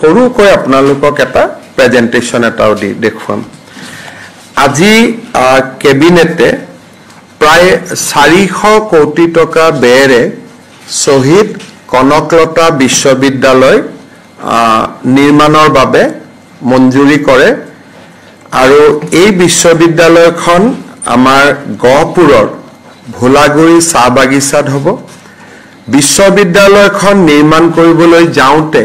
সৰুকৈ আপোনালোকক এটা প্ৰেজেন্টেশন এটাও দেখুৱাম আজি কেবিনেটে প্ৰায় 400 কোটি টকা ব্যয়েৰে শহীদ কনকলতা বিশ্ববিদ্যালয় নিৰ্মাণৰ বাবে মঞ্জুৰি কৰে আৰু এই বিশ্ববিদ্যালয়খন আমাৰ গহপুৰৰ ভোলাগুৰি চাহ বাগিচাত হ'ব বিশ্ববিদ্যালয়খন নিৰ্মাণ কৰিবলৈ যাওঁতে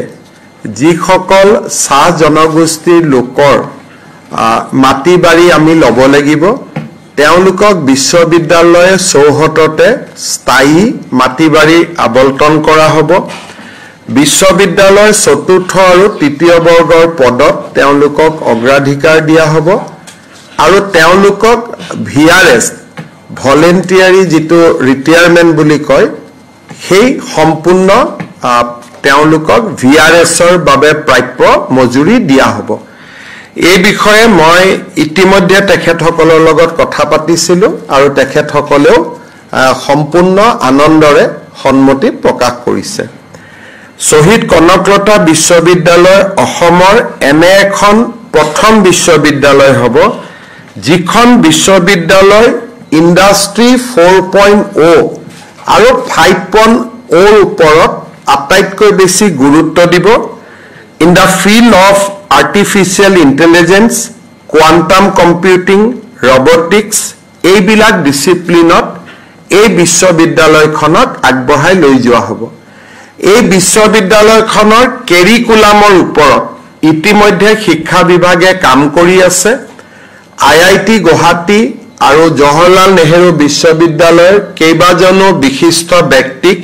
যিসকল চাহ জনগোষ্ঠীৰ লোকৰ মাটি বাৰী আমি ল'ব লাগিব তেওঁলোকক বিশ্ববিদ্যালয়ে চৌহদতে স্থায়ী মাটি বাৰী আবণ্টন কৰা হ'ব বিশ্ববিদ্যালয় চতুৰ্থ আৰু তৃতীয় বৰ্গৰ পদত তেওঁলোকক অগ্ৰাধিকাৰ দিয়া হ'ব আৰু তেওঁলোকক ভিআৰএছ ভলেন্টিয়াৰী যিটো ৰিটায়াৰমেন্ট বুলি কয় সেই সম্পূৰ্ণ তেওঁলোকক ভিআৰএছৰ বাবে প্ৰাপ্য মজুৰি দিয়া হ'ব এই বিষয়ে মই ইতিমধ্যে তেখেতসকলৰ লগত কথা পাতিছিলো আৰু তেখেতসকলেও সম্পূৰ্ণ আনন্দৰে সন্মতি প্ৰকাশ কৰিছে শহীদ কনকলতা বিশ্ববিদ্যালয় অসমৰ এনে এখন প্ৰথম বিশ্ববিদ্যালয় হ'ব যিখন বিশ্ববিদ্যালয় ইণ্ডাষ্ট্ৰী 4.0 আৰু 5.0 ৰ ওপৰত আটাইতকৈ বেছি গুৰুত্ব দিব in the field of artificial intelligence quantum computing robotics এইবিলাক ডিসিপ্লিনত এই বিশ্ববিদ্যালয়খনক আগবঢ়াই লৈ যোৱা হ'ব এই বিশ্ববিদ্যালয়খনৰ কেৰিকুলামৰ ওপৰত ইতিমধ্যে শিক্ষা বিভাগে কাম কৰি আছে আইআইটি গুৱাহাটী আৰু জৱাহৰলাল নেহেৰু বিশ্ববিদ্যালয়ৰ কেইবাজনো বিশিষ্ট ব্যক্তিক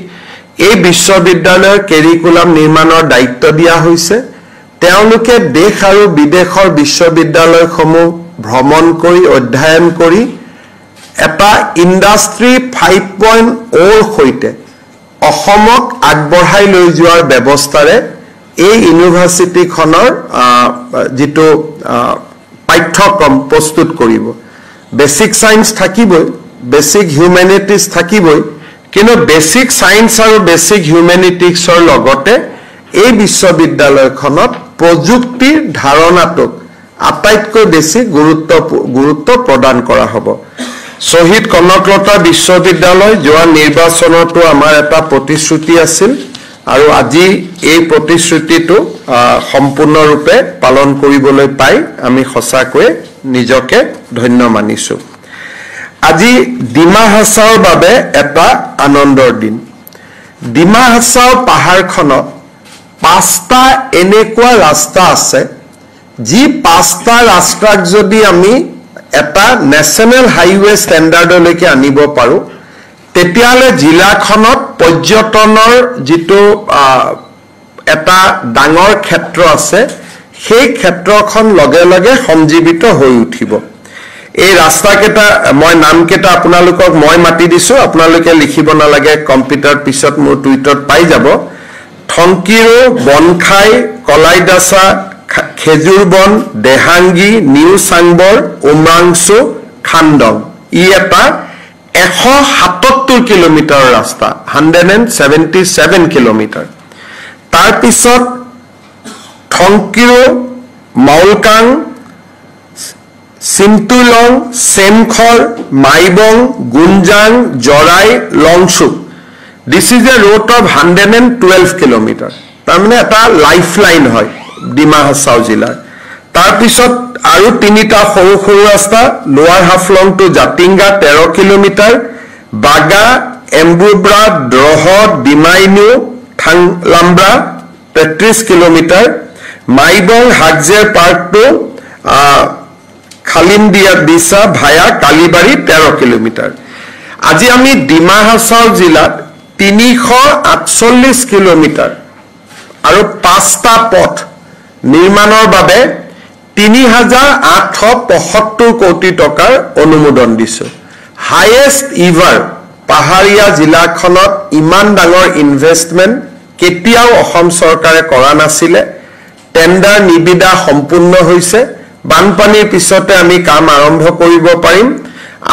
এই বিশ্ববিদ্যালয়ৰ কেৰিকুলাম নিৰ্মাণৰ দায়িত্ব দিয়া হৈছে তেওঁলোকে দেশ আৰু বিদেশৰ বিশ্ববিদ্যালয়সমূহ ভ্ৰমণ কৰি অধ্যয়ন কৰি এটা ইণ্ডাষ্ট্ৰী 5.0 ৰ সৈতে অসমক আগবঢ়াই লৈ যোৱাৰ ব্যৱস্থাৰে এই ইউনিভাৰ্চিটিখনৰ যিটো পাঠ্যক্ৰম প্ৰস্তুত কৰিব বেসিক সায়েন্স থাকিবই বেসিক হিউম্যানিটিজ থাকিবই কিন্তু বেসিক সায়েন্স আৰু বেসিক হিউম্যানিটিক্সৰ লগতে এই বিশ্ববিদ্যালয়খনত প্ৰযুক্তিৰ ধাৰণাটোক আটাইতকৈ বেছি গুৰুত্ব প্ৰদান কৰা হ'ব শহীদ কনকলতা বিশ্ববিদ্যালয় যোৱা নিৰ্বাচনতো আমাৰ এটা প্ৰতিশ্ৰুতি আছিল আৰু আজি এই প্ৰতিশ্ৰুতিটো সম্পূৰ্ণৰূপে পালন কৰিবলৈ পাই আমি সঁচাকৈ নিজকে ধন্য মানিছো আজি ডিমা হাছাওৰ বাবে এটা আনন্দৰ দিন ডিমা হাছাও পাহাৰখনত 5টা এনেকুৱা ৰাস্তা আছে যি 5টা ৰাস্তাক যদি আমি এটা নেশনাল হাইৱে ষ্টেণ্ডাৰ্ডলৈকে আনিব পাৰো তেতিয়ালে জিলাখনত পৰ্যটনৰ যিটো এটা ডাঙৰ ক্ষেত্ৰ আছে সেই ক্ষেত্ৰখন লগে লগে সঞ্জীৱিত হৈ উঠিব এই ৰাস্তাকেটা মই নামকেটা আপোনালোকক মই মাতি দিছো আপোনালোকে লিখিব নালাগে কম্পিউটাৰ পিছত মোৰ টুইটত পাই যাব থংকিৰো বনখাই কলাইদাসা খেজুৰবন দেহাংগী নিউ চাংবৰ উমৰাংছু খান্দং ই এটা 177 কিলোমিটাৰ ৰাস্তা 177 কিলোমিটাৰ তাৰ পিছত থংকিৰো মাউলকাং সিমতুলং সেমখৰ Maibong গুঞ্জাং জৰাই লংচুক This is a route of 112 kilometers. তাৰমানে এটা লাইফলাইন হয় ডিমা হাছাও জিলাৰ তাৰ পিছত আৰু তিনিটা সৰু সৰু ৰাস্তা লোৱাৰ হাফলং টু জাতিংগা 13 কিলোমিটাৰ বাগা এম্বুব্ৰা দ্ৰহ ডিমাইনু থাংলাম্ব্ৰা 33 কিলোমিটাৰ মাইবং হাগজেৰ পাৰ্ক টু খালিমদিয়া দিছা ভায়া কালিবাৰী 13 কিলোমিটাৰ আজি আমি ডিমা হাছাও জিলাত 348 কিলোমিটাৰ আৰু 5টা পথ নিৰ্মাণৰ বাবে 3875 কোটি টকাৰ অনুমোদন দিছে হাইয়েষ্ট ইভাৰ পাহাৰীয়া জিলাখনত ইমান ডাঙৰ ইনভেষ্টমেন্ট কেতিয়াও অসম চৰকাৰে কৰা নাছিলে টেন্ডাৰ নিবিদা সম্পূৰ্ণ হৈছে বানপানীৰ পিছতে আমি কাম আৰম্ভ কৰিব পাৰিম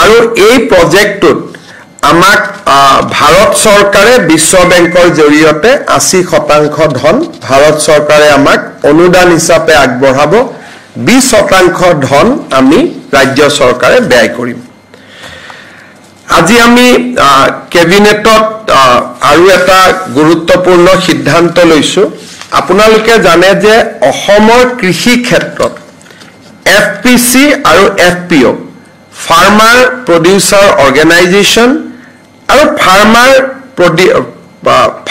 আৰু এই প্ৰজেক্টটোত আমাক ভাৰত চৰকাৰে বিশ্ব বেংকৰ জৰিয়তে 80% ধন ভাৰত চৰকাৰে আমাক অনুদান হিচাপে আগবঢ়াব 20% ধন আমি ৰাজ্য চৰকাৰে ব্যয় কৰিম আজি আমি কেবিনেটত আৰু এটা গুৰুত্বপূৰ্ণ সিদ্ধান্ত লৈছো আপোনালোকে জানে যে অসমৰ কৃষি ক্ষেত্ৰত এফপিসি আৰু এফপিও ফাৰ্মাৰ প্ৰডিউচাৰ অৰ্গেনাইজেশ্যন আৰু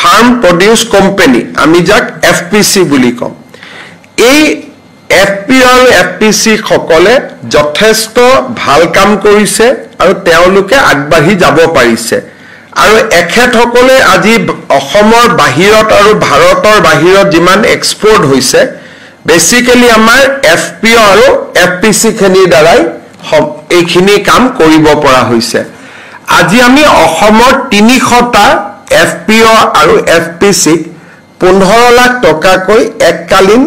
ফাৰ্ম প্ৰডিউচ কোম্পানী আমি যাক এফপিসি বুলি কম এই এফপিও আৰু এফপিসি সকলে যথেষ্ট ভাল কাম কৰিছে আৰু তেওঁলোকে আগবাঢ়ি যাব পাৰিছে আৰু এখেতসকলে আজি অসমৰ বাহিৰত আৰু ভাৰতৰ বাহিৰত যিমান এক্সপোৰ্ট হৈছে বেসিক্যালি আমাৰ এফপিও আৰু এফপিসি খিনিৰ দ্বাৰাই এইখিনি কাম কৰিব পৰা হৈছে আজি আমি অসমৰ 300টা এফপিও আৰু এফপিসি 15 লাখ টকাকৈ এককালীন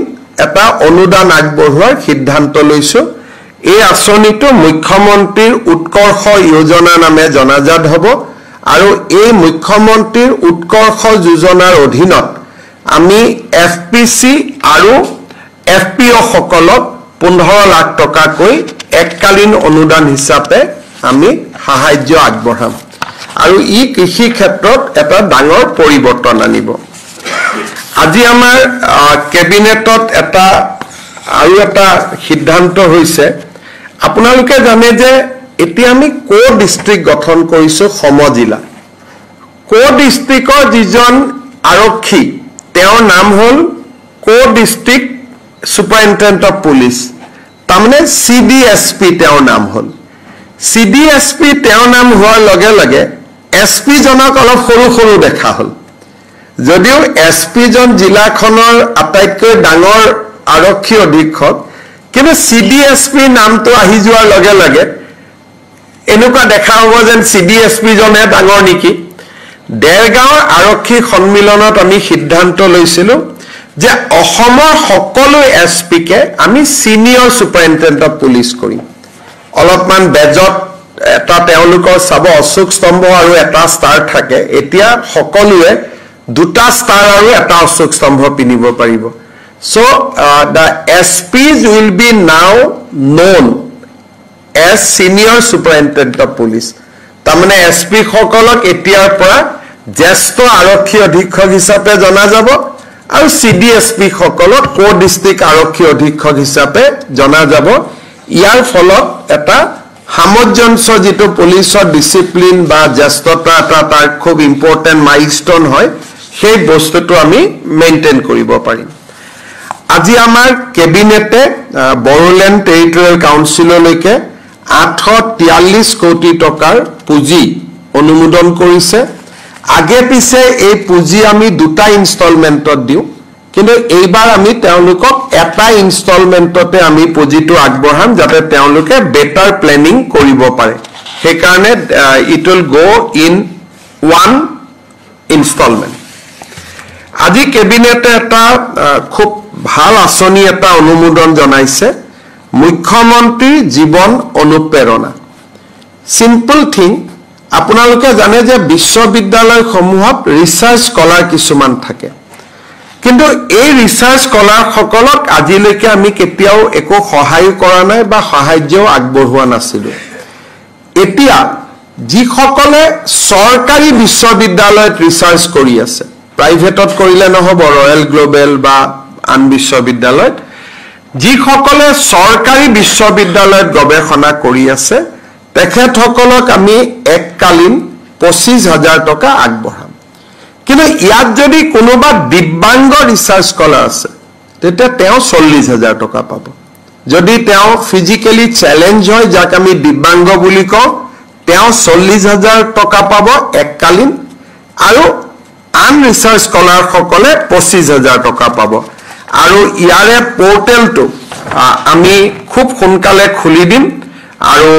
এটা অনুদান আগবঢ়োৱাৰ সিদ্ধান্ত লৈছো এই আঁচনিটো মুখ্যমন্ত্ৰীৰ উৎকৰ্ষ যোজনা নামে জনাজাত হ'ব আৰু এই মুখ্যমন্ত্ৰীৰ উৎকৰ্ষ যোজনাৰ অধীনত আমি এফপিসি আৰু এফপিও সকলক 15 লাখ টকাকৈ এককালীন অনুদান হিচাপে আমি সাহায্য আগবঢ়াম আৰু ই কৃষি ক্ষেত্ৰত এটা ডাঙৰ পৰিৱৰ্তন আনিব আজি আমাৰ কেবিনেটত এটা আৰু এটা সিদ্ধান্ত হৈছে আপোনালোকে জানে যে এতিয়া আমি কো ডিস্ট্ৰিক্ট গঠন কৰিছো সমজিলা কো ডিস্ট্ৰিক্টৰ যিজন আৰক্ষী তেওঁৰ নাম হ'ল কো ডিস্ট্ৰিক্ট সুপাৰিনটেণ্ডেণ্ট অফ পুলিচ তাৰমানে সিডিএসপি তেওঁৰ নাম হ'ল সিডিএসপি তেওঁৰ নাম হোৱাৰ লগে লগে এসপি জনক অলপ সৰু সৰু দেখা হ'ল যদিও এসপি জন জিলাখনৰ আটাইতকৈ ডাঙৰ আৰক্ষী অধীক্ষক কিন্তু সিডিএসপি নামটো আহি যোৱাৰ লগে লগে এনেকুৱা দেখা হ'ব যেন সিডিএসপি জনে ডাঙৰ নেকি দেৰগাঁৱৰ আৰক্ষী সন্মিলনত আমি সিদ্ধান্ত লৈছিলো যে অসমৰ সকলো এসপিকে আমি সিনিয়ৰ সুপাৰিনটেণ্ডেণ্ট অফ পুলিচ কৰিম অলপমান বেজত এটা তেওঁলোকৰ চাব অশোক স্তম্ভ আৰু এটা ষ্টাৰ থাকে এতিয়া সকলোৱে দুটা ষ্টাৰ আৰু এটা অশোক স্তম্ভ পিনিব পাৰিব so the SPs will be now known as senior superintendent of police তাৰমানে এসপি সকলক এতিয়াৰ পৰা জ্যেষ্ঠ আৰক্ষী অধীক্ষক হিচাপে জনা যাব আৰু সিডিএসপি সকলক কো ডিস্ট্ৰিক্ট আৰক্ষী অধীক্ষক হিচাপে জনা যাব ইয়াৰ ফলত এটা সামঞ্জস্য যেটো পুলিচৰ ডিসিপ্লিন বা জ্যেষ্ঠতা এটা তাৰ খুব ইম্পৰ্টেন্ট মাইলস্টোন হয় সেই বস্তুটো আমি মেইনটেইন কৰিব পাৰিম আজি আমাৰ কেবিনেটে বড়োলেণ্ড টেৰিটৰিয়েল কাউন্সিললৈকে 843 কোটি টকাৰ পুঁজি অনুমোদন কৰিছে আগে পিছে এই পুঁজি আমি দুটা ইনষ্টলমেন্টত দিও কিন্তু এইবাৰ আমি তেওঁলোকক এটা ইনষ্টলমেন্টতে আমি পুঁজিটো আগবঢ়াম যাতে তেওঁলোকে বেটাৰ প্লেনিং কৰিব পাৰে সেই কাৰণে it will go in one instalment আজি কেবিনেটে এটা খুব ভাল আঁচনি এটা অনুমোদন জনাইছে মুখ্যমন্ত্ৰী জীৱন অনুপ্ৰেৰণা সিম্পল থিং আপোনালোকে জানে যে বিশ্ববিদ্যালয় সমূহত ৰিসাৰ্চ স্কলাৰ কিছুমান থাকে কিন্তু এই ৰিসাৰ্চ স্কলাৰ সকলক আজিলৈকে আমি কেতিয়াও একো সহায় কৰা নাই বা সাহায্য আগবঢ়োৱা নাছিল এতিয়া যিসকলে চৰকাৰী বিশ্ববিদ্যালয়ত ৰিসাৰ্চ কৰি আছে প্ৰাইভেটত কৰিলে নহব ৰয়েল গ্লোবেল বা আন বিশ্ববিদ্যালয়ত যিসকলে চৰকাৰী বিশ্ববিদ্যালয়ত গৱেষণা কৰি আছে তেখেতসকলক আমি এককালীন 25,000 টকা আগবঢ়াম কিন্তু ইয়াত যদি কোনোবা দিব্যাংগ ৰিসাৰ্চ স্কলাৰ আছে তেতিয়া তেওঁ 40,000 টকা পাব যদি তেওঁ ফিজিক্যালি চ্যালেঞ্জ হয় যাক আমি দিব্যাংগ বুলি কওঁ তেওঁ 40,000 টকা পাব এককালীন আৰু আন ৰিসাৰ্চ স্কলাৰ সকলে 25,000 টকা পাব আৰু ইয়াৰে পোৰ্টেলটো আমি খুব সোনকালে খুলি দিম আৰু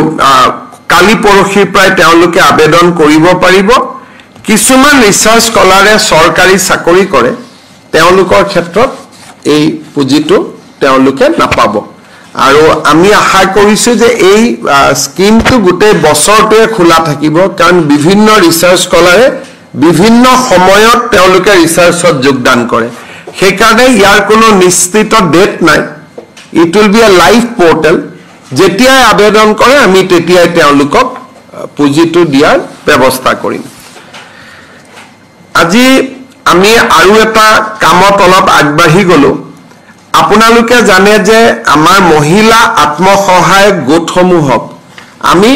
কালি পৰখি প্ৰায় তেওঁলোকে আবেদন কৰিব পাৰিব কিছুমান ৰিসাৰ্চ স্কলাৰে সৰকাৰি চাকৰি কৰে তেওঁলোকৰ ক্ষেত্ৰত এই পুঁজিটো তেওঁলোকে নাপাব আৰু আমি আশা কৰিছো যে এই স্কিমটো গোটেই বছৰটোৱে খোলা থাকিব কাৰণ বিভিন্ন ৰিসাৰ্চ স্কলাৰে বিভিন্ন সময়ত তেওঁলোকে ৰিসাৰ্চত যোগদান কৰে সেইকাৰণে ইয়াৰ কোনো নিশ্চিত ডেট নাই it will be a live portal যেতিয়াই আবেদন কৰে আমি তেতিয়াই তেওঁলোকক পুঁজিটো দিয়াৰ ব্যৱস্থা কৰিম আজি আমি আৰু এটা কামত অলপ আগবাঢ়ি গলো আপোনালোকে জানে যে আমাৰ মহিলা আত্মসহায়ক গোটসমূহক আমি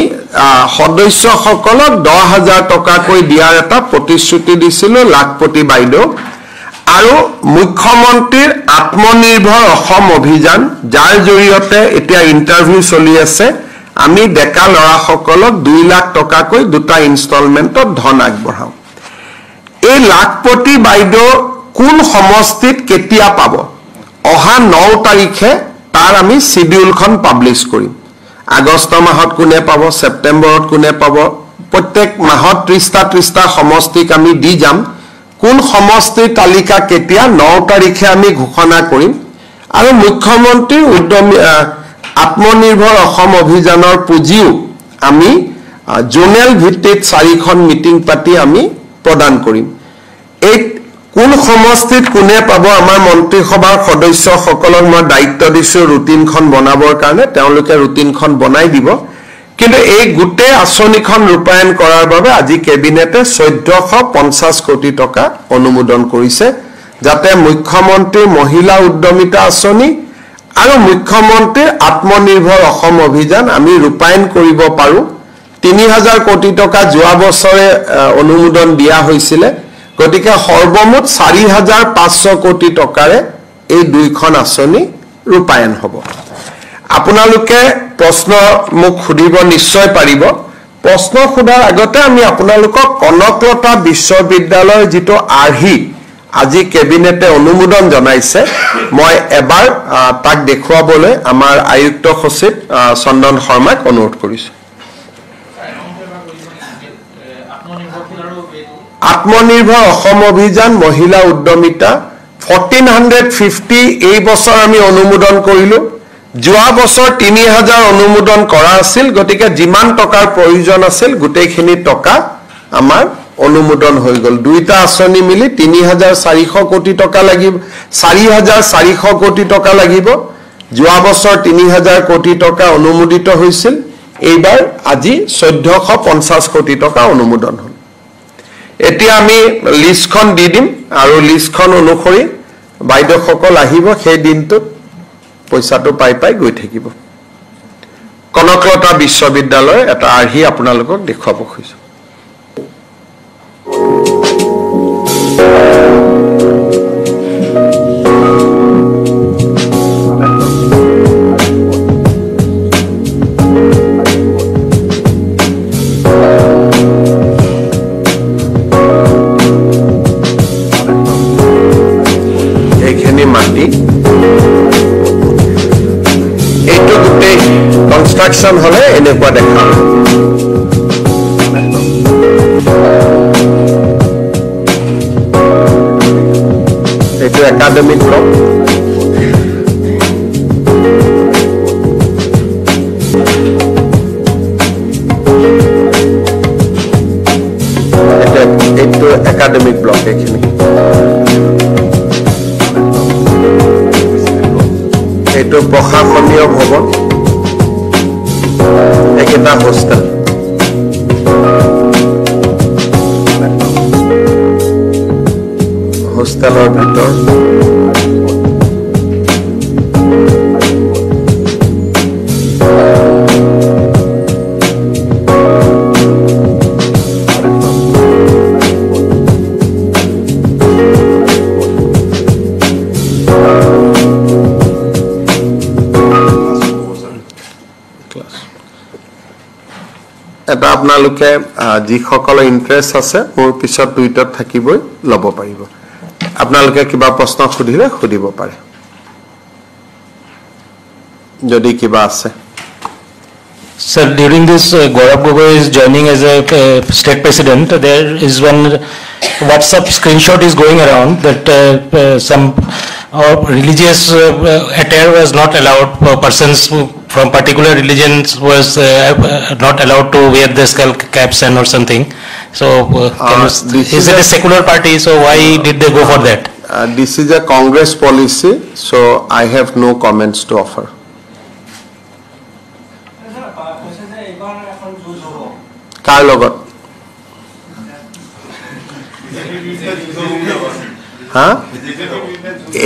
সদস্যসকলক 10,000 টকাকৈ দিয়াৰ এটা প্ৰতিশ্ৰুতি দিছিলো লাখপতি বাইদেউ আৰু মুখ্যমন্ত্ৰীৰ আত্মনিৰ্ভৰ অসম অভিযান যাৰ জৰিয়তে এতিয়া ইন্টাৰভিউ চলি আছে আমি ডেকা লৰাসকলক 2 লাখ টকাকৈ দুটা ইনষ্টলমেন্টত ধন আগবঢ়াও এই লাখপতি বাইদেউ কোন সমষ্টিত কেতিয়া পাব অহা 9 তাৰিখে তাৰ আমি শিডিউলখন পাবলিশ কৰিম আগষ্ট মাহত কোনে পাব সেপ্টেম্বৰত কোনে পাব প্ৰত্যেক মাহত 30টা সমষ্টিক আমি দি যাম কোন সমষ্টিৰ তালিকা কেতিয়া 9 তাৰিখে আমি ঘোষণা কৰিম আৰু মুখ্যমন্ত্ৰীৰ উদ্যমী আত্মনিৰ্ভৰ অসম অভিযানৰ পুঁজিও আমি জোনেল ভিত্তিত 4খন মিটিং পাতি আমি প্ৰদান কৰিম এই কোন সমষ্টিত কোনে পাব আমাৰ মন্ত্ৰীসভাৰ সদস্যসকলক মই দায়িত্ব দিছো ৰুটিনখন বনাবৰ কাৰণে তেওঁলোকে ৰুটিনখন বনাই দিব কিন্তু এই গোটেই আঁচনিখন ৰূপায়ণ কৰাৰ বাবে আজি কেবিনেটে 1450 কোটি টকা অনুমোদন কৰিছে যাতে মুখ্যমন্ত্ৰীৰ মহিলা উদ্যমিতা আঁচনি আৰু মুখ্যমন্ত্ৰীৰ আত্মনিৰ্ভৰ অসম অভিযান আমি ৰূপায়ণ কৰিব পাৰো 3000 কোটি টকা যোৱা বছৰে অনুমোদন দিয়া হৈছিল গতিকে সৰ্বমুঠ 4500 কোটি টকাৰে এই দুইখন আঁচনি ৰূপায়ণ হ'ব আপোনালোকে প্ৰশ্ন মোক খুদিব নিশ্চয় পাৰিব প্ৰশ্ন খুদাৰ আগতে আমি আপোনালোকক কনকলতা বিশ্ববিদ্যালয়ৰ যেটো আৰ্হি আজি কেবিনেটে অনুমোদন জনাইছে মই এবাৰ তাক দেখুৱাবলৈ আমাৰ আয়ুক্ত সচিব চন্দন শৰ্মাক অনুৰোধ কৰিছো আত্মনিৰ্ভৰ অসম অভিযান মহিলা উদ্যমিতা 1450 এই বছৰ আমি অনুমোদন কৰিলো যোৱা বছৰ 3000 অনুমোদন কৰা আছিল গতিকে যিমান টকাৰ প্ৰয়োজন আছিল গোটেইখিনি টকা আমাৰ অনুমোদন হৈ গল দুইটা আঁচনি মিলি 3400 কোটি টকা লাগিব 4400 কোটি টকা লাগিব যোৱা বছৰ 3000 কোটি টকা অনুমোদিত হৈছিল এইবাৰ আজি 1450 কোটি টকা অনুমোদন হ'ল এতিয়া আমি লিষ্টখন দি দিম আৰু লিষ্টখন অনুসৰি বাইদেউসকল আহিব সেই দিনটোত পইচাটো পাই গৈ থাকিব কনকলতা বিশ্ববিদ্যালয়ৰ এটা আৰ্হি আপোনালোকক দেখুৱাব খুজিছো কনস্ট্ৰাকশন হলে এনেকুৱা দেখা এইটো একাডেমিক ব্লক এইটো একাডেমিক ব্লক এইখিনি এইটো প্ৰশাসনীয় ভৱন একটা হোস্টেল হোস্টেলৰ ভিতৰ এটা আপোনালোকে যিসকলৰ ইন্টাৰেষ্ট আছে মোৰ পিছত টুইটাৰত থাকিবই লব পাৰিব আপোনালোকে কিবা প্ৰশ্ন খুদিলে খুদিব পাৰে যদি কিবা আছে Sir, during this Gaurav Gogoi is joining as a state president, there is one WhatsApp screenshot is going around that some religious attire was not allowed. Persons from particular religions was not allowed to wear the skull caps and or something. So, is it a secular party? So why did they go for that? This is a Congress policy, so I have no comments to offer. কাৰ লগত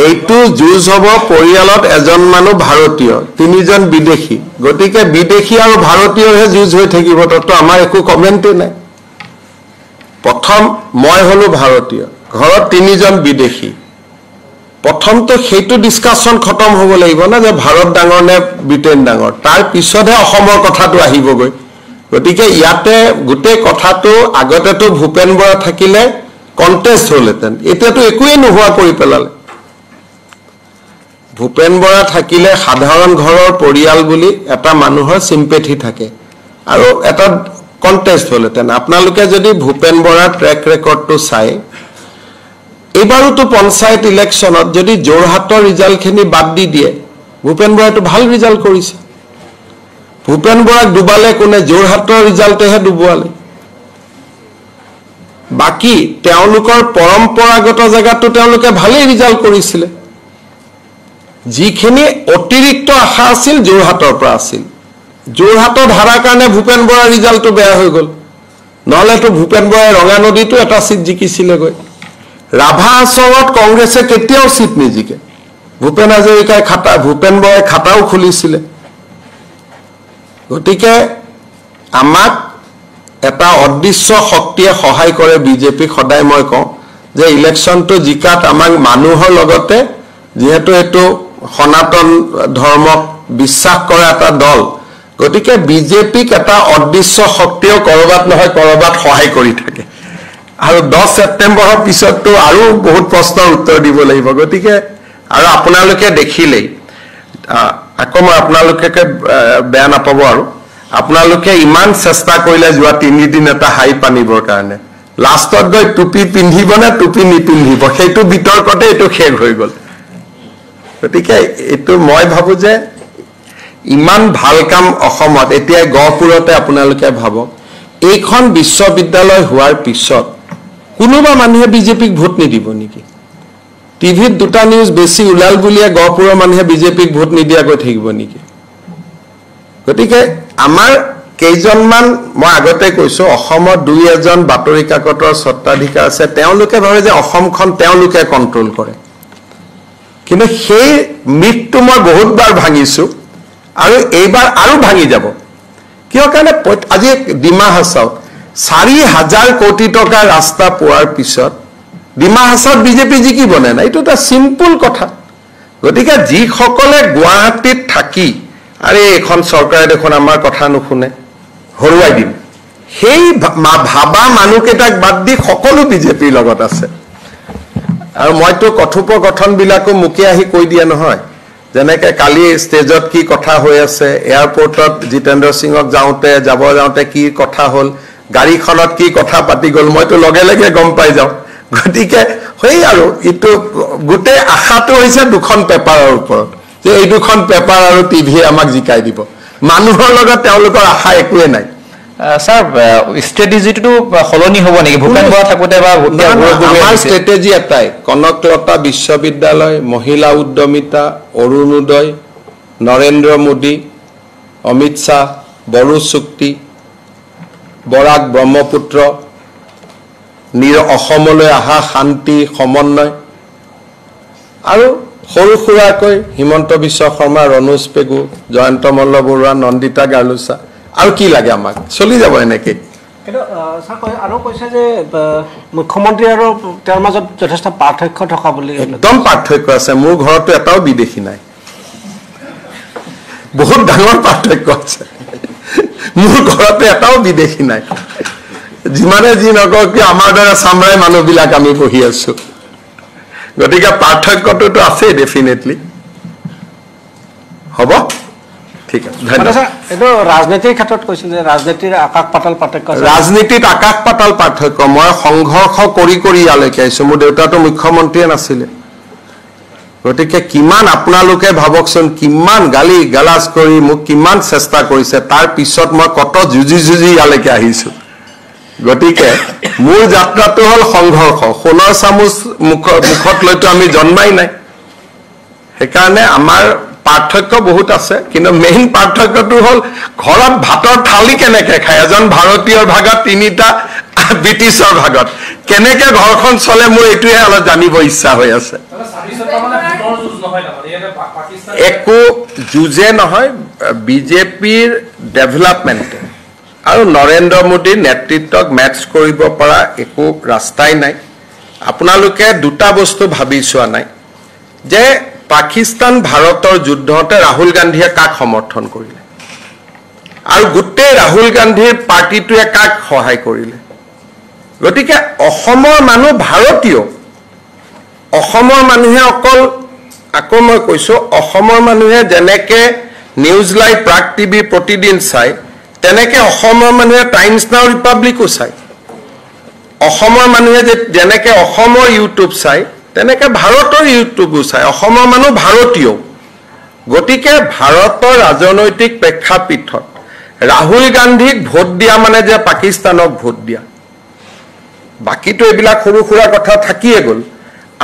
এইটো যুঁজ হ'ব পৰিয়ালত এজন মানুহ ভাৰতীয় তিনিজন বিদেশী গতিকে বিদেশী আৰু ভাৰতীয়হে যুঁজ হৈ থাকিব তো আমাৰ একো কমেন্টে নাই প্ৰথম মই হলো ভাৰতীয় ঘৰত তিনিজন বিদেশী প্ৰথমটো সেইটো ডিসকাশন খতম হ'ব লাগিব না যে ভাৰত ডাঙৰ নে ব্ৰিটেন ডাঙৰ তাৰ পিছতহে অসমৰ কথাটো আহিবগৈ গতিকে ইয়াতে গুটে কথাটো আগতেটো ভূপেন বৰা থাকিলে কন্টেস্ট হলেতেন এতিয়াটো একোই নোহোৱা কৰি পেলালে ভূপেন বৰা থাকিলে সাধাৰণ ঘৰৰ পৰিয়াল বুলি এটা মানুহৰ সিম্পেথি থাকে আৰু এটা কন্টেস্ট হলেতেন আপোনালোকে যদি ভূপেন বৰাৰ ট্ৰেক ৰেকৰ্ডটো চাই এবাৰতো পঞ্চায়ত ইলেকশনত যদি জোৰহাটৰ ৰিজাল্টখিনি বাদ দি দিয়ে ভূপেন বৰাটো ভাল ৰিজাল্ট কৰিছে ভূপেন বৰাক ডুবালে কোনে জোৰহাটৰ ৰিজাল্টেহে ডুবুৱালে বাকি তেওঁলোকৰ পৰম্পৰাগত জায়গাটো তেওঁলোকে ভালেই ৰিজাল্ট কৰিছিল যিখিনি অতিৰিক্ত আশা আছিল জোৰহাটৰ পৰা আছিল জোৰহাটৰ ধাৰা কাৰণে ভূপেন বৰাৰ ৰিজাল্টটো বেয়া হৈ গল নহলেতো ভূপেন বৰাই ৰঙা নদীটো এটা সিট জিকিছিলে গৈ ৰাভা আসনত কংগ্ৰেছে কেতিয়াও সিট নিজিকে ভূপেন হাজৰিকাই খাতা ভূপেন বৰাই খাতাও খুলিছিলে গতিকে আমাক এটা অদৃশ্য শক্তিয়ে সহায় কৰে বিজেপি সদায় মই কওঁ যে ইলেকশনটো জিকাত আমাক মানুহৰ লগতে যেহেতু এটো সনাতন ধৰ্মক বিশ্বাস কৰা এটা দল গতিকে বিজেপিক এটা অদৃশ্য শক্তিও কৰবাত নহয় কৰবাত সহায় কৰি থাকে আৰু 10 সেপ্টেম্বৰৰ পিছতটো আৰু বহুত প্ৰশ্নৰ উত্তৰ দিব লাগিব গতিকে আৰু আপোনালোকে দেখিলেই আকৌ মই আপোনালোকে বেয়া নাপাব আৰু আপোনালোকে ইমান চেষ্টা কৰিলে যোৱা 3 দিন এটা হাই পানিবৰ কাৰণে লাষ্টত গৈ টুপি পিন্ধিব না টুপি নিপিন্ধিব সেইটো বিতৰ্কতে এটো শেষ হৈ গল গতিকে এটো মই ভাবো যে ইমান ভাল কাম অসমত এতিয়া গহপুৰতে আপোনালোকে ভাবক এইখন বিশ্ববিদ্যালয় হোৱাৰ পিছত কোনোবা মানুহে বিজেপিক ভোট নিদিব নেকি টিভিত দুটা নিউজ বেছি উলাল বুলিয়ে গহপুৰৰ মানুহে বিজেপিক ভোট নিদিয়া গৈ থাকিব নেকি গতিকে আমাৰ কেইজনমান মই আগতে কৈছো অসমত দুই এজন বাতৰি কাকতৰ সত্তাধিকাৰ আছে তেওঁলোকে ভাবে যে অসমখন তেওঁলোকে কন্ট্ৰোল কৰে কিন্তু সেই মিথটো মই বহুতবাৰ ভাঙিছো আৰু এইবাৰ আৰু ভাঙি যাব কিয় কাৰণে আজি ডিমা হাছাও 4000 কোটি টকা ৰাস্তা পোৱাৰ পিছত ডিমা হাছাও বিজেপি জিকি বনে না এইটো এটা সিম্পল কথা গতিকে যি সকলে গুৱাহাটীত থাকি আৰে এখন সৰকাৰে দেখুন আমাৰ কথা নুশুনে হৰুৱাই দিম সেই ভাবা মানুহকেইটাক বাদ দি সকলো বিজেপিৰ লগত আছে আৰু মইতো কথোপকথন বিলাকো মুখে আহি কৈ দিয়া নহয় যেনেকে কালি ষ্টেজত কি কথা হৈ আছে এয়াৰপোৰ্টত জিতেন্দ্ৰ সিংক যাওঁতে কি কথা হল গাড়ীখনত কি কথা পাতি গল মইতো লগে লগে গম পাই যাওঁ গতিকে হৈ আৰু ইটো গুটে আশাটো হৈছে দুখন পেপাৰৰ ওপৰত যে এই দুখন পেপাৰ আৰু টিভি আমাক জিকাই দিব মানুহৰ লগত তেওঁলোকৰ আশা একোৱে নাই স্যাৰ স্ট্ৰ্যাটেজিটো হলনি হ'ব নেকি ভূপেন বৰা থাকোতে বা আমাৰ স্ট্ৰ্যাটেজি এটাই কনকলতা বিশ্ববিদ্যালয় মহিলা উদ্যমিতা অৰুণোদয় নৰেন্দ্ৰ মোদী অমিত শাহ বড়ো চুক্তি বৰাক ব্ৰহ্মপুত্ৰ অসমলৈ আহা শান্তি সমন্বয় আৰু সৰু সুৰাকৈ হিমন্ত বিশ্ব শৰ্মা ৰনোজ পেগু জয়ন্ত মল্ল বৰুৱা নন্দিতা গালুসা আৰু কি লাগে আমাক চলি যাব এনেকে কিন্তু স্যাৰ আৰু কৈছে যে মুখ্যমন্ত্ৰী আৰু তেওঁৰ মাজত যথেষ্ট পাৰ্থক্য থকা বুলি একদম পাৰ্থক্য আছে মোৰ ঘৰতো এটাও বিদেশী নাই বহুত ডাঙৰ পাৰ্থক্য আছে মোৰ ঘৰতো এটাও বিদেশী নাই যিমানে যি নকওক কি আমাৰ দৰে সামৰাই মানুহবিলাক আমি বহি আছো গতিকে পাৰ্থক্যটো আছে ডেফিনেটলি হ'ব ঠিক আছে মানে ধন্যবাদ স্যাৰ এইটো ৰাজনীতিৰ ক্ষেত্ৰত কৈছিল যে ৰাজনীতিৰ আকাশ পাতাল পাৰ্থক্য আছে ৰাজনীতিত আকাশ পাতাল পাৰ্থক্য মই সংঘৰ্ষ কৰি ইয়ালৈকে আহিছোঁ মোৰ দেউতাটো মুখ্যমন্ত্ৰীয়ে নাছিলে গতিকে কিমান আপোনালোকে ভাবকচোন কিমান গালি গালাজ কৰি মোক কিমান চেষ্টা কৰিছে তাৰ পিছত মই কত যুজি ইয়ালৈকে আহিছোঁ গতিকে মোৰ যাত্ৰাটো হ'ল সংঘৰ্ষ সোণৰ চামুচ মুখত লৈতো আমি জন্মাই নাই সেইকাৰণে আমাৰ পাৰ্থক্য বহুত আছে কিন্তু মেইন পাৰ্থক্যটো হ'ল ঘৰত ভাতৰ থালি কেনেকৈ খায় এজন ভাৰতীয়ৰ ভাগত তিনিটা ব্ৰিটিছৰ ভাগত কেনেকৈ ঘৰখন চলে মোৰ এইটোহে অলপ জানিব ইচ্ছা হৈ আছে একো যুঁজে নহয় বিজেপিৰ ডেভেলপমেণ্টে আৰু নৰেন্দ্ৰ মোদীৰ নেতৃত্বক মেটচ কৰিব পৰা একো ৰাস্তাই নাই আপোনালোকে দুটা বস্তু ভাবি চোৱা নাই যে পাকিস্তান ভাৰতৰ যুদ্ধতে ৰাহুল গান্ধীয়ে কাক সমৰ্থন কৰিলে আৰু গোটেই ৰাহুল গান্ধীৰ পাৰ্টিটোৱে কাক সহায় কৰিলে গতিকে অসমৰ মানুহ ভাৰতীয় অসমৰ মানুহে অকল আকৌ মই কৈছোঁ অসমৰ মানুহে যেনেকৈ নিউজ লাইভ প্ৰাগ টিভি প্ৰতিদিন চায় তেনেকৈ অসমৰ মানুহে টাইমছ নাও ৰিপাব্লিকো চায় অসমৰ মানুহে যেনেকৈ অসমৰ ইউটিউব চায় তেনেকৈ ভাৰতৰ ইউটিউবো চায় অসমৰ মানুহ ভাৰতীয় গতিকে ভাৰতৰ ৰাজনৈতিক প্ৰেক্ষাপটত ৰাহুল গান্ধীক ভোট দিয়া মানে যে পাকিস্তানক ভোট দিয়া বাকীটো এইবিলাক সৰু সুৰা কথা থাকিয়ে গ'ল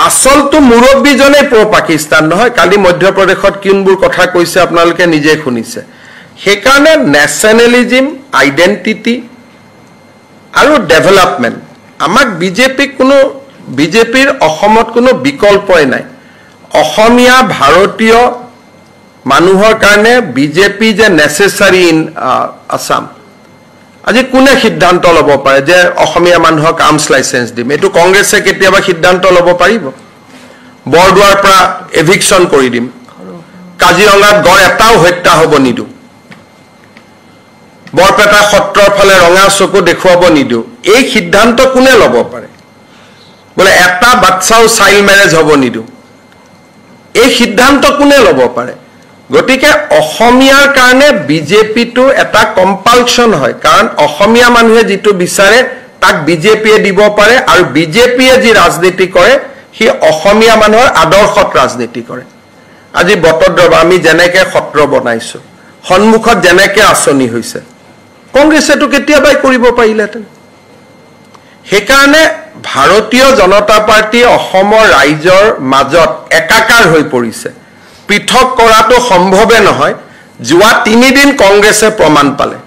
আসলটো মুৰব্বীজনেই প্ৰ পাকিস্তান নহয় কালি মধ্যপ্ৰদেশত কোনবোৰ কথা কৈছে আপোনালোকে নিজে শুনিছে সেইকাৰণে নেশ্যনেলিজিম আইডেণ্টিটি আৰু ডেভেলপমেণ্ট আমাক বিজেপিৰ অসমত কোনো বিকল্পই নাই অসমীয়া ভাৰতীয় মানুহৰ কাৰণে বিজেপি যে নেচেচাৰী ইন আসাম আজি কোনে সিদ্ধান্ত ল'ব পাৰে যে অসমীয়া মানুহক আৰ্মছ লাইচেন্স দিম এইটো কংগ্ৰেছে কেতিয়াবা সিদ্ধান্ত ল'ব পাৰিব বৰদুৱাৰ পৰা এভিকশ্যন কৰি দিম কাজিৰঙাত গড় এটাও হত্যা হ'ব নিদিওঁ বৰপেটা সত্ৰৰ ফালে ৰঙা চকু দেখুৱাব নিদিওঁ এই সিদ্ধান্ত কোনে ল'ব পাৰে বোলে এটা বাচ্চাও চাইল্ড মেৰেজ হ'ব নিদিওঁ এই সিদ্ধান্ত কোনে ল'ব পাৰে গতিকে অসমীয়াৰ কাৰণে বিজেপিটো এটা কম্পালচন হয় কাৰণ অসমীয়া মানুহে যিটো বিচাৰে তাক বিজেপিয়ে দিব পাৰে আৰু বিজেপিয়ে যি ৰাজনীতি কৰে সি অসমীয়া মানুহৰ আদৰ্শত ৰাজনীতি কৰে আজি বটদ্ৰৱ আমি যেনেকৈ সত্ৰ বনাইছোঁ সন্মুখত যেনেকৈ আঁচনি হৈছে কংগ্ৰেছেতো কেতিয়াবাই কৰিব পাৰিলেহেঁতেন সেইকাৰণে ভাৰতীয় জনতা পাৰ্টি অসমৰ ৰাইজৰ মাজত একাকাৰ হৈ পৰিছে পৃথক কৰাটো সম্ভৱে নহয় যোৱা 3 দিন কংগ্ৰেছে প্ৰমাণ পালে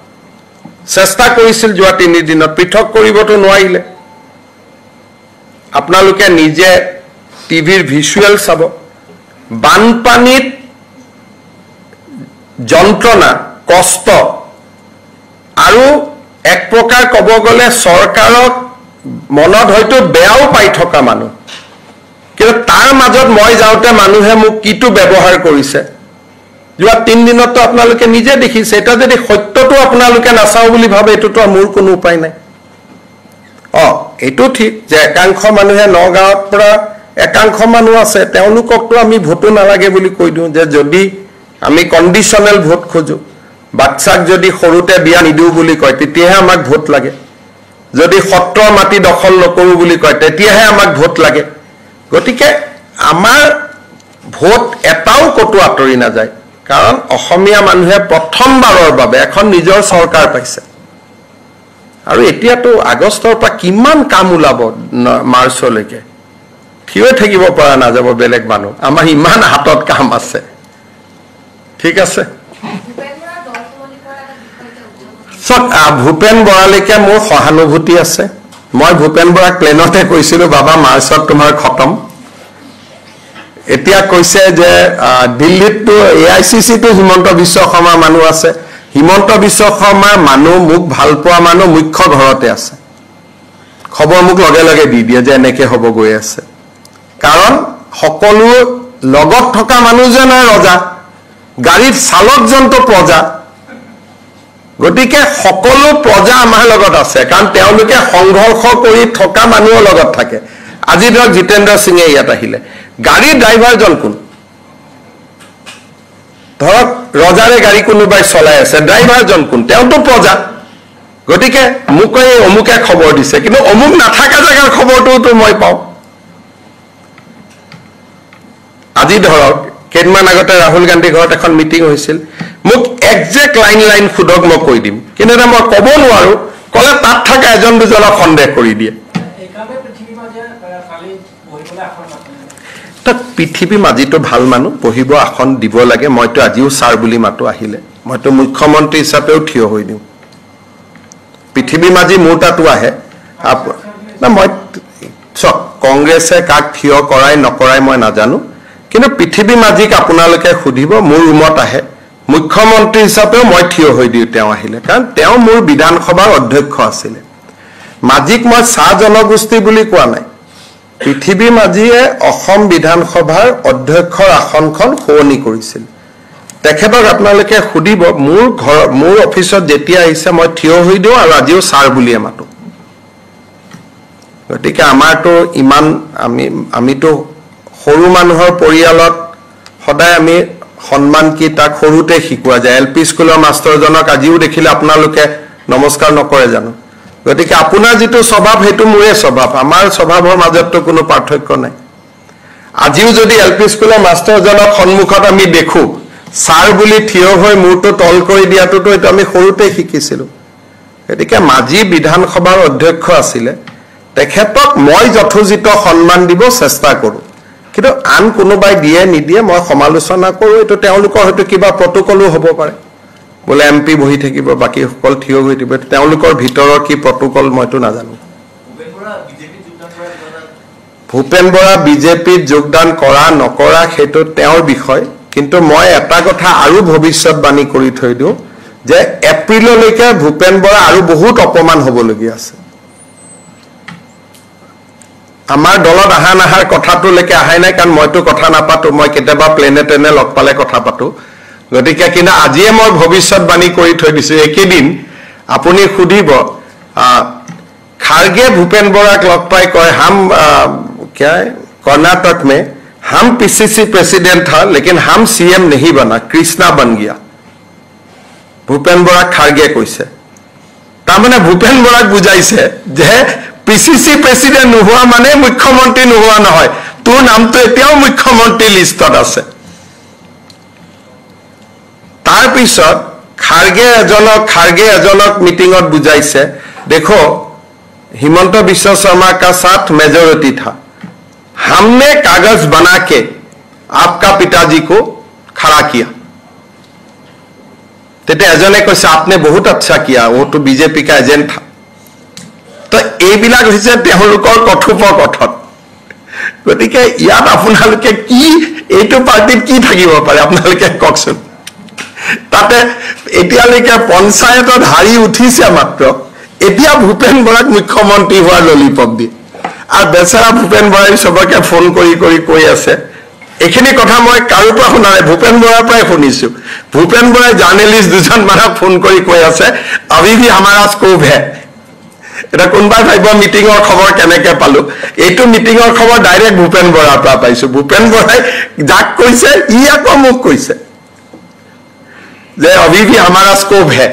চেষ্টা কৰিছিল যোৱা 3 দিনত পৃথক কৰিবতো নোৱাৰিলে আপোনালোকে নিজে টিভিৰ ভিজুৱেল চাব বানপানীত যন্ত্ৰণা কষ্ট আৰু এক প্ৰকাৰ ক'ব গ'লে চৰকাৰক মনত হয়তো বেয়াও পাই থকা মানুহ কিন্তু তাৰ মাজত মই যাওঁতে মানুহে মোক কিটো ব্যৱহাৰ কৰিছে যোৱা 3 দিনতো আপোনালোকে নিজে দেখিছে এটা যদি সত্যটো আপোনালোকে নাচাও বুলি ভাবে এটোতো মোৰ কোনো উপায় নাই এইটো ঠিক যে একাংশ মানুহে নগাঁৱৰ পৰা একাংশ মানুহ আছে তেওঁলোককতো আমি ভোটো নালাগে বুলি কৈ দিওঁ যে যদি আমি কণ্ডিশ্যনেল ভোট খোজো বাচ্চাক যদি সৰুতে বিয়া নিদিওঁ বুলি কয় তেতিয়াহে আমাক ভোট লাগে যদি সত্ৰৰ মাটি দখল নকৰোঁ বুলি কয় তেতিয়াহে আমাক ভোট লাগে গতিকে আমাৰ ভোট এটাও কতো আঁতৰি নাযায় কাৰণ অসমীয়া মানুহে প্ৰথমবাৰৰ বাবে এখন নিজৰ চৰকাৰ পাইছে আৰু এতিয়াতো আগষ্টৰ পৰা কিমান কাম ওলাব মাৰ্চলৈকে থিয় থাকিব পৰা নাযাব বেলেগ মানুহ আমাৰ ইমান হাতত কাম আছে ঠিক আছে ভূপেন বৰালৈকে মোৰ সহানুভূতি আছে মই ভূপেন বৰাক প্লেনতে কৈছিলোঁ বাবা মাৰ্চত তোমাৰ খতম এতিয়া কৈছে যে দিল্লীততো AICCটো হিমন্ত বিশ্ব শৰ্মাৰ মানুহ আছে হিমন্ত বিশ্ব শৰ্মাৰ মানুহ মোক ভাল পোৱা মানুহ মুখ্য ঘৰতে আছে খবৰ মোক লগে লগে দি দিয়ে যে এনেকৈ হ'ব গৈ আছে কাৰণ সকলো লগত থকা মানুহজনৰ ৰজা গাড়ীত চালকজনটো প্ৰজা গতিকে সকলো প্ৰজা আমাৰ লগত আছে কাৰণ তেওঁলোকে সংঘৰ্ষ কৰি থকা মানুহৰ লগত থাকে আজি ধৰক জিতেন্দ্ৰ সিঙে ইয়াত আহিলে গাড়ী ড্ৰাইভাৰজন কোন ধৰক ৰজাৰে গাড়ী কোনোবাই চলাই আছে ড্ৰাইভাৰজন কোন তেওঁতো প্ৰজা গতিকে মোক এই অমুকে খবৰ দিছে কিন্তু অমুক নাথাকা জেগাৰ খবৰটোতো মই পাওঁ আজি ধৰক কেইদিনমান আগতে ৰাহুল গান্ধী ঘৰত এখন মিটিং হৈছিল মোক একজেক্ট লাইন খুদক মই কৈ দিম কিন্তু এটা মই ক'ব নোৱাৰো ক'লে তাত থকা এজন দুজনক সন্দেহ কৰি দিয়ে তাত পৃথিৱী মাজিটো ভাল মানুহ পঢ়িব আসন দিব লাগে মইতো আজিও ছাৰ বুলি মাতো আহিলে মইতো মুখ্যমন্ত্ৰী হিচাপেও থিয় হৈ দিওঁ পৃথিৱী মাজি মোৰ তাতো আহে না মই চক কংগ্ৰেছে কাক থিয় কৰাই নকৰাই মই নাজানো কিন্তু পৃথিৱী মাজিক আপোনালোকে সুধিব মোৰ ৰুমত আহে মুখ্যমন্ত্ৰী হিচাপেও মই থিয় হৈ দিওঁ তেওঁ আহিলে কাৰণ তেওঁ মোৰ বিধানসভাৰ অধ্যক্ষ আছিলে মাজিক মই চাহ জনগোষ্ঠী বুলি কোৱা নাই পৃথিৱী মাজিয়ে অসম বিধানসভাৰ অধ্যক্ষৰ আসনখন সলনি কৰিছিল তেখেতক আপোনালোকে সুধিব মোৰ অফিচত যেতিয়া আহিছে মই থিয় হৈ দিওঁ আৰু আজিও ছাৰ বুলিয়ে মাতো গতিকে আমাৰতো ইমান আমিতো সৰু মানুহৰ পৰিয়ালত সদায় আমি সন্মান কি তাক সৰুতে শিকোৱা যায় এলপি স্কুলৰ মাষ্টৰজনক আজিও দেখিলে আপোনালোকে নমস্কাৰ নকৰে জানো গতিকে আপোনাৰ যিটো স্বভাৱ সেইটো মোৰে স্বভাৱ আমাৰ স্বভাৱৰ মাজততো কোনো পাৰ্থক্য নাই আজিও যদি এলপি স্কুলৰ মাষ্টৰজনক সন্মুখত আমি দেখো ছাৰ বুলি থিয় হৈ মূৰটো তল কৰি দিয়াটোতো এইটো আমি সৰুতে শিকিছিলোঁ গতিকে মাজি বিধানসভাৰ অধ্যক্ষ আছিলে তেখেতক মই যথোচিত সন্মান দিব চেষ্টা কৰোঁ কিন্তু আন কোনোবাই দিয়ে নিদিয়ে মই সমালোচনা কৰোঁ এইটো তেওঁলোকৰ হয়তো কিবা প্ৰটকলো হ'ব পাৰে বোলে এমপি বহি থাকিব বাকী সকল থিয় হৈ থাকিব তেওঁলোকৰ ভিতৰৰ কি প্ৰটকল মইতো নাজানো ভূপেন বৰা বিজেপিত যোগদান কৰা নকৰা সেইটো তেওঁৰ বিষয় কিন্তু মই এটা কথা আৰু ভৱিষ্যতবাণী কৰি থৈ দিওঁ যে এপ্ৰিললৈকে ভূপেন বৰা আৰু বহুত অপমান হ'বলগীয়া আছে আমাৰ দলত আহা নাহাৰ কথাটোলৈকে আহাই নাই কাৰণ মইতো কথা নাপাতো মই কেতিয়াবা প্লেনে টেনে লগ পালে কথা পাতো গতিকে কিন্তু আজিয়ে মই ভৱিষ্যতবাণী কৰি থৈ দিছো একেদিন আপুনি সুধিব খাৰগে ভূপেন বৰাক লগ পাই কয় হাম क्या कर्नाटक में हम पीसीसी प्रेसिडेंट था लेकिन हम सीएम नहीं बना कृष्णा बन गया भूपेन बराक खारगे কৈছে তাৰমানে ভূপেন বৰাক বুজাইছে যে পিসিসি প্ৰেসিডেন্ট নোহোৱা মানে মুখ্যমন্ত্ৰী নোহোৱা নহয় তোৰ নামটো এতিয়াও মুখ্যমন্ত্ৰী লিষ্টত আছে তাৰ পিছত খাৰগে এজনক মিটিংত বুজাইছে দেখো हिमंत बिश्व शर्मा का साथ मेजोरिटी था हमने कागज बना के आपका पिताजी को खड़ा किया तेते एजने কৈছে आपने बहुत अच्छा किया वो तो बीजेपी का एजेंट था तो এইবিলাক হৈছে তেওঁলোকৰ কথোপকথন গতিকে ইয়াত আপোনালোকে কি এইটো পাৰ্টিত কি থাকিব পাৰে আপোনালোকে কওকচোন তাতে এতিয়ালৈকে পঞ্চায়তত হাৰি উঠিছে মাত্ৰ এতিয়া ভূপেন বৰাক মুখ্যমন্ত্ৰী হোৱাৰ ললিপপ দি আৰু বেচাৰা ভূপেন বৰাই সবকে ফোন কৰি কৈ আছে এখিনি কথা মই কাৰো পৰা শুনা নাই ভূপেন বৰাৰ পৰাই শুনিছো ভূপেন বৰাই জাৰ্নেলিষ্ট দুজন মানুহক ফোন কৰি কৈ আছে अभी भी हमारा स्कोप है এটা কোনবাই ভাইব মিটিংৰ খবৰ কেনেকে পালো এইটো মিটিংৰ খবৰ ডাইৰেক্ট ভূপেন বৰাৰ পৰা পাইছো ভূপেন বৰাই যাক কৈছে ই আকৌ মোক কৈছে যে अभी भी हमारा स्कोप है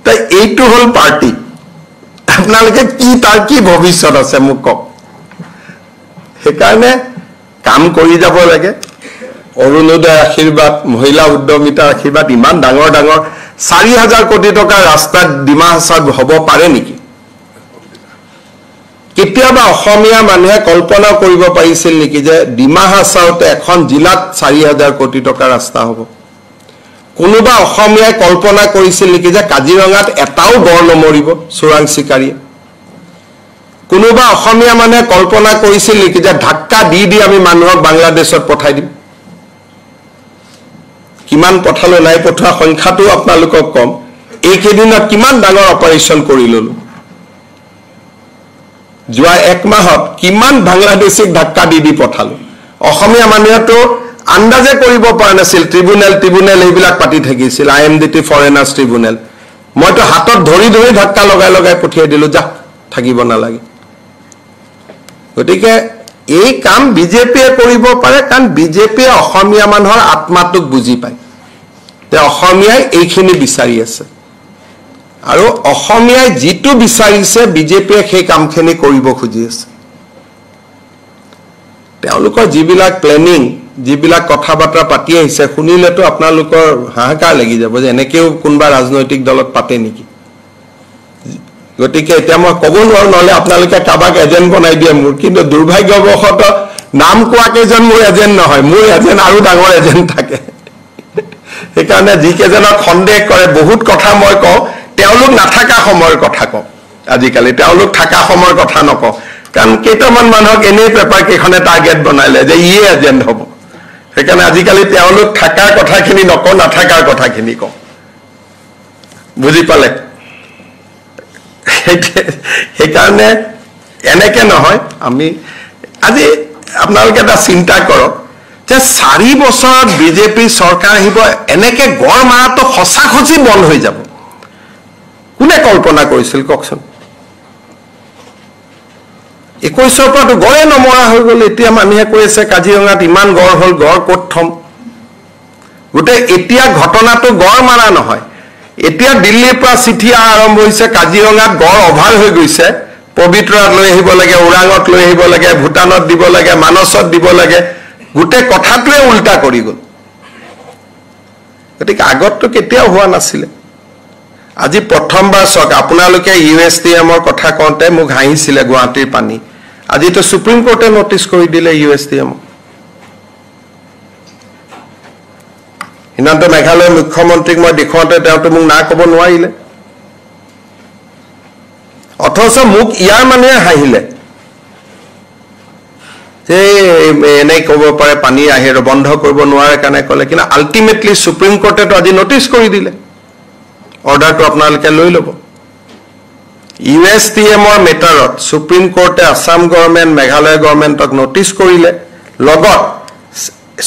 তাই এইটো হল পাৰ্টি আপোনালোকে কি তাৰ কি ভৱিষ্যত আছে মোক কওক সেইকাৰণে কাম কৰি যাব লাগে অৰুণোদয় আশীৰ্বাদ মহিলা উদ্যমিতাৰ আশীৰ্বাদ ইমান ডাঙৰ 4000 কোটি টকা ৰাস্তাত ডিমা হাছাওত হ'ব পাৰে নেকি কেতিয়াবা অসমীয়া মানুহে কল্পনা কৰিব পাৰিছিল নেকি যে ডিমা হাছাওতে এখন জিলাত 4000 কোটি টকা ৰাস্তা হ'ব কোনোবা অসমীয়াই কল্পনা কৰিছিল নেকি যে কাজিৰঙাত এটাও গড় নমৰিব চোৰাং চিকাৰী কোনোবা অসমীয়া মানুহে কল্পনা কৰিছিল নেকি যে ধাক্কা দি আমি মানুহক বাংলাদেশত পঠাই দিম কিমান পঠালো নাই পঠোৱা সংখ্যাটো আপোনালোকক কম এই কেদিনত কিমান ডাঙৰ অপাৰেচন কৰি ললো যোৱা এক মাহত কিমান বাংলাদেশীক ধাক্কা দি পঠালো অসমীয়া মানুহেতো আন্দাজে কৰিব পৰা নাছিল ট্ৰিব্যুনেল এইবিলাক পাতি থাকিছিল আইএমডিটি ফৰেনাৰ্ছ ট্ৰিব্যুনেল মইতো হাতত ধৰি ধাক্কা লগাই পঠিয়াই দিলো যা থাকিব নালাগে গতিকে এই কাম বিজেপিয়ে কৰিব পাৰে কাৰণ বিজেপিয়ে অসমীয়া মানুহৰ আত্মাটোক বুজি পায় যে অসমীয়াই এইখিনি বিচাৰি আছে আৰু অসমীয়াই যিটো বিচাৰিছে বিজেপিয়ে সেই কামখিনি কৰিব খুজি আছে তেওঁলোকৰ যিবিলাক প্লেনিং যিবিলাক কথা বাৰ্তা পাতি আহিছে শুনিলেতো আপোনালোকৰ হাহাকাৰ লাগি যাব যে এনেকেও কোনবা ৰাজনৈতিক দলত পাতে নেকি গতিকে এতিয়া মই ক'ব নোৱাৰো নহলে আপোনালোকে কাবাক এজেন্ট বনাই দিয়ে মোৰ কিন্তু দুৰ্ভাগ্যবশত নাম কোৱা কেজন মোৰ এজেন্ট নহয় মোৰ এজেন্ট আৰু ডাঙৰ এজেন্ট থাকে সেইকাৰণে যিকেজনক সন্দেহ কৰে বহুত কথা মই কওঁ তেওঁলোক নাথাকা সময়ৰ কথা কওঁ আজিকালি তেওঁলোক থাকা সময়ৰ কথা নকওঁ কাৰণ কেইটামান মানুহক এনেই পেপাৰ কেইখনে টাৰ্গেট বনাইলে যে ইয়ে এজেন্ট হ'ব সেইকাৰণে আজিকালি তেওঁলোক থাকাৰ কথাখিনি নকওঁ নাথাকাৰ কথাখিনি কওঁ বুজি পালে সেইকাৰণে এনেকে নহয় আমি আজি আপোনালোকে এটা চিন্তা কৰক যে 4 বছৰত বিজেপি চৰকাৰ আহিব এনেকে গড় মাৰাটো সঁচাখচি বন্ধ হৈ যাব কোনে কল্পনা কৰিছিল কওকচোন 21ৰ পৰাটো গড়ে নমৰা হৈ গ'ল এতিয়া মানুহে কৈ আছে কাজিৰঙাত ইমান গড় হ'ল গড় ক'ত থম গোটেই এতিয়া ঘটনাটো গড় মাৰা নহয় এতিয়া দিল্লীৰ পৰা চিঠি আৰম্ভ হৈছে কাজিৰঙাত গড় অভাৰ হৈ গৈছে পবিতৰাত লৈ আহিব লাগে ওৰাঙত লৈ আহিব লাগে ভূটানত দিব লাগে মানসত দিব লাগে গোটেই কথাটোৱে উল্টা কৰি গ'ল গতিকে আগতটো কেতিয়াও হোৱা নাছিলে আজি প্ৰথমবাৰ চক আপোনালোকে ইউএছটিএমৰ কথা কওঁতে মোক হাঁহিছিলে গুৱাহাটীৰ পানী আজিতো সুপ্ৰিম কোৰ্টে নটিচ কৰি দিলে ইউএছটিএম হিমন্ত মেঘালয়ৰ মুখ্যমন্ত্ৰীক মই দেখুৱাওঁতে তেওঁতো মোক না ক'ব নোৱাৰিলে অথচ মোক ইয়াৰ মানুহে হাঁহিলে যে এনেই ক'ব পাৰে পানী আহিৰ বন্ধ কৰিব নোৱাৰে কাৰণে ক'লে কিন্তু আল্টিমেটলি সুপ্ৰিম কোৰ্টেতো আজি নটিচ কৰি দিলে অৰ্ডাৰটো আপোনালোকে লৈ ল'ব ইউএছটিএমৰ মেটাৰত সুপ্ৰিম কোৰ্টে আসাম গভৰ্ণমেণ্ট মেঘালয় গভৰ্ণমেণ্টক নটিচ কৰিলে লগত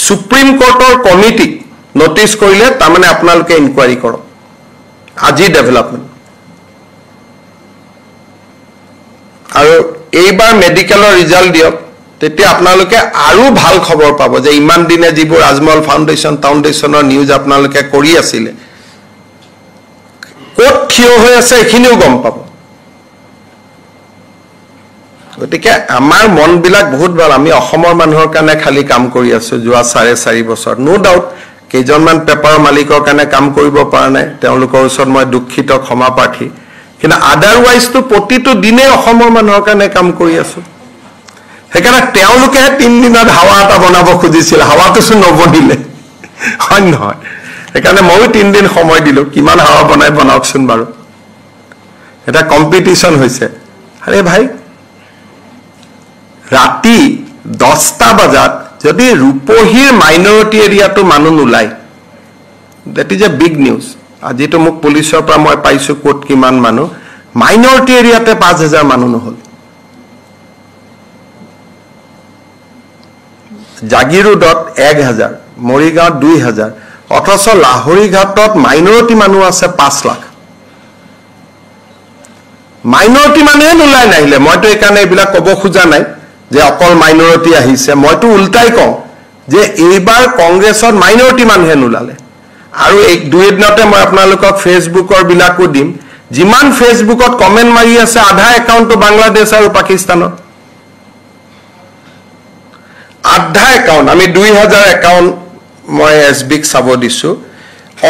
সুপ্ৰিম কোৰ্টৰ কমিটিক নটিচ কৰিলে তাৰমানে আপোনালোকে ইনকুৱাৰী কৰক আজি ডেভেলপমেণ্ট আৰু এইবাৰ মেডিকেলৰ ৰিজাল্ট দিয়ক তেতিয়া আপোনালোকে আৰু ভাল খবৰ পাব যে ইমান দিনে যিবোৰ ৰাজমহল ফাউণ্ডেশ্যনৰ নিউজ আপোনালোকে কৰি আছিলে ক'ত থিয় হৈ আছে এইখিনিও গম পাব গতিকে আমাৰ মনবিলাক বহুত ভাল আমি অসমৰ মানুহৰ কাৰণে খালি কাম কৰি আছো যোৱা 4.5 বছৰ নো ডাউট কেইজনমান পেপাৰৰ মালিকৰ কাৰণে কাম কৰিব পৰা নাই তেওঁলোকৰ ওচৰত মই দুখিত ক্ষমা প্ৰাৰ্থী কিন্তু আদাৰৱাইজটো প্ৰতিটো দিনে অসমৰ মানুহৰ কাৰণে কাম কৰি আছো সেইকাৰণে তেওঁলোকে 3 দিনত হাৱা এটা বনাব খুজিছিল হাৱাটো নবনিলে হয় নহয় সেইকাৰণে মইও 3 দিন সময় দিলো কিমান হাৱা বনাই বনাওকচোন বাৰু এটা কম্পিটিশন হৈছে আৰে ভাই ৰাতি 10টা বজাত যদি ৰূপহীৰ মাইনৰিটি এৰিয়াটো মানুহ নোলাই that is a big news আজিতো মোক পুলিচৰ পৰা মই পাইছো কোট কিমান মানুহ মাইনৰিটি এৰিয়াতে 5000 মানুহ নহল জাগিৰোডত 1000 মৰিগাঁৱত 2000 অথচ লাহৰীঘাটত মাইনৰিটি মানুহ আছে 5 লাখ মাইনৰিটি মানুহে নোলাই নাহিলে মইতো এইকাৰণে এইবিলাক ক'ব খোজা নাই যে অকল মাইনৰিটি আহিছে মইতো উল্টাই কওঁ যে এইবাৰ কংগ্ৰেছত মাইনৰিটি মানুহে নোলালে আৰু এক দুই দিনতে মই আপোনালোকক ফেচবুকৰ বিলাকো দিম যিমান ফেচবুকত কমেন্ট মাৰি আছে আধা একাউণ্টটো বাংলাদেশ আৰু পাকিস্তানৰ আধা একাউণ্ট আমি 2000 একাউণ্ট মই এছবিক চাব দিছো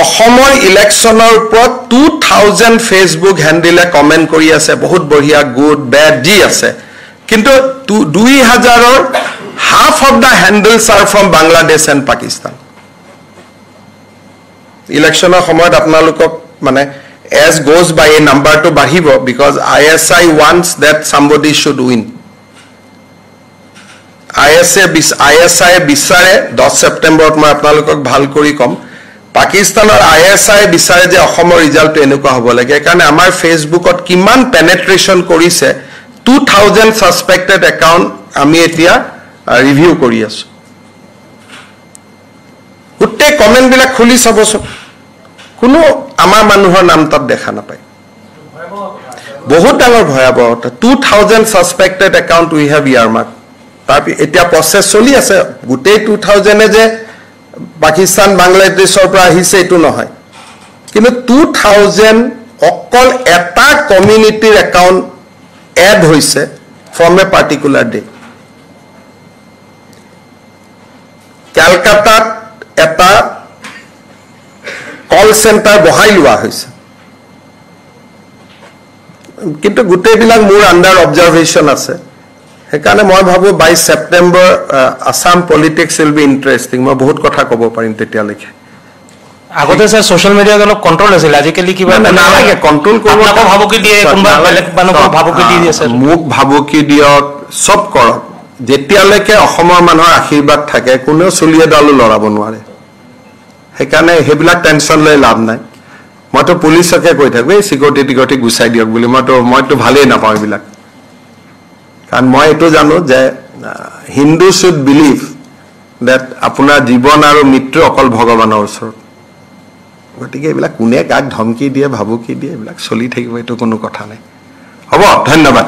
অসমৰ ইলেকশ্যনৰ ওপৰত 2000 ফেচবুক হেণ্ডেলে কমেন্ট কৰি আছে বহুত বঢ়িয়া গুড বেড যি আছে কিন্তু 2000ৰ half of the handles are from Bangladesh and Pakistan ইলেকশ্যনৰ সময়ত আপোনালোকক মানে as goes by a number to বাঢ়িব because ISI wants that somebody should win ISI বিচাৰে 10 সেপ্টেম্বৰত মই আপোনালোকক ভাল কৰি কম পাকিস্তানৰ ISI বিচাৰে যে অসমৰ ৰিজাল্টটো এনেকুৱা হ'ব লাগে কাৰণ আমাৰ ফেচবুকত কিমান পেনেট্ৰেচন কৰিছে 2000 সাসপেক্টেড একাউন্ট আমি এতিয়া ৰিভিউ কৰি আছো উত্তে কমেন্ট বিলাক খুলি চাবছো কোনো আমাৰ মানুহৰ নাম তাত দেখা নাপায় বহুত ডাঙৰ ভয়াবহতা 2000 সাসপেক্টেড একাউন্ট উই হ্যাভ ইয়াৰমাৰ্ক তাৰ এতিয়া প্ৰসেস চলি আছে গোটেই 2000 যে পাকিস্তান বাংলাদেশৰ পৰা আহিছে এটো নহয় কিন্তু 2000 অকল এটা কমিউনিটিৰ একাউণ্ট এড হৈছে ফ্ৰম এ পাৰ্টিকুলাৰ ডে কলকাতাত এটা কল চেণ্টাৰ বহাই লোৱা হৈছে কিন্তু গোটেইবিলাক মোৰ আণ্ডাৰ অবজাৰভেশ্যন আছে সেইকাৰণে মই ভাবো 22 September Assam politics will be interesting মই বহুত কথা ক'ব পাৰিম তেতিয়ালৈকে আগতে স্যাৰ সোশ্যাল মিডিয়াত অলপ কন্ট্ৰোল আছিল আজিকালি কিবা নালাগে কন্ট্ৰোল কৰিব আপোনাক ভাবুকি দিয়ে কোনবা বেলেগ মানুহক ভাবুকি দি আছে মোক ভাবুকি দিয়ক সব কৰক যেতিয়ালৈকে অসমৰ মানুহৰ আশীৰ্বাদ থাকে কোনেও চলিয়ে দালো লৰাব নোৱাৰে সেইকাৰণে হেবিলাক টেনচন লৈ লাভ নাই মইতো পুলিচকে কৈ থাকো এই সিকিউৰিটি গুচাই দিয়ক বুলি মইতো ভালেই নাপাওঁ এইবিলাক কাৰণ মই এটো জানো যে হিন্দু শুড বিলিভ that আপোনাৰ জীৱন আৰু মৃত্যু অকল ভগৱানৰ ওচৰত গতিকে এইবিলাক কোনে কাক ধমকি দিয়ে ভাবুকি দিয়ে এইবিলাক চলি থাকিব এইটো কোনো কথা নাই হ'ব ধন্যবাদ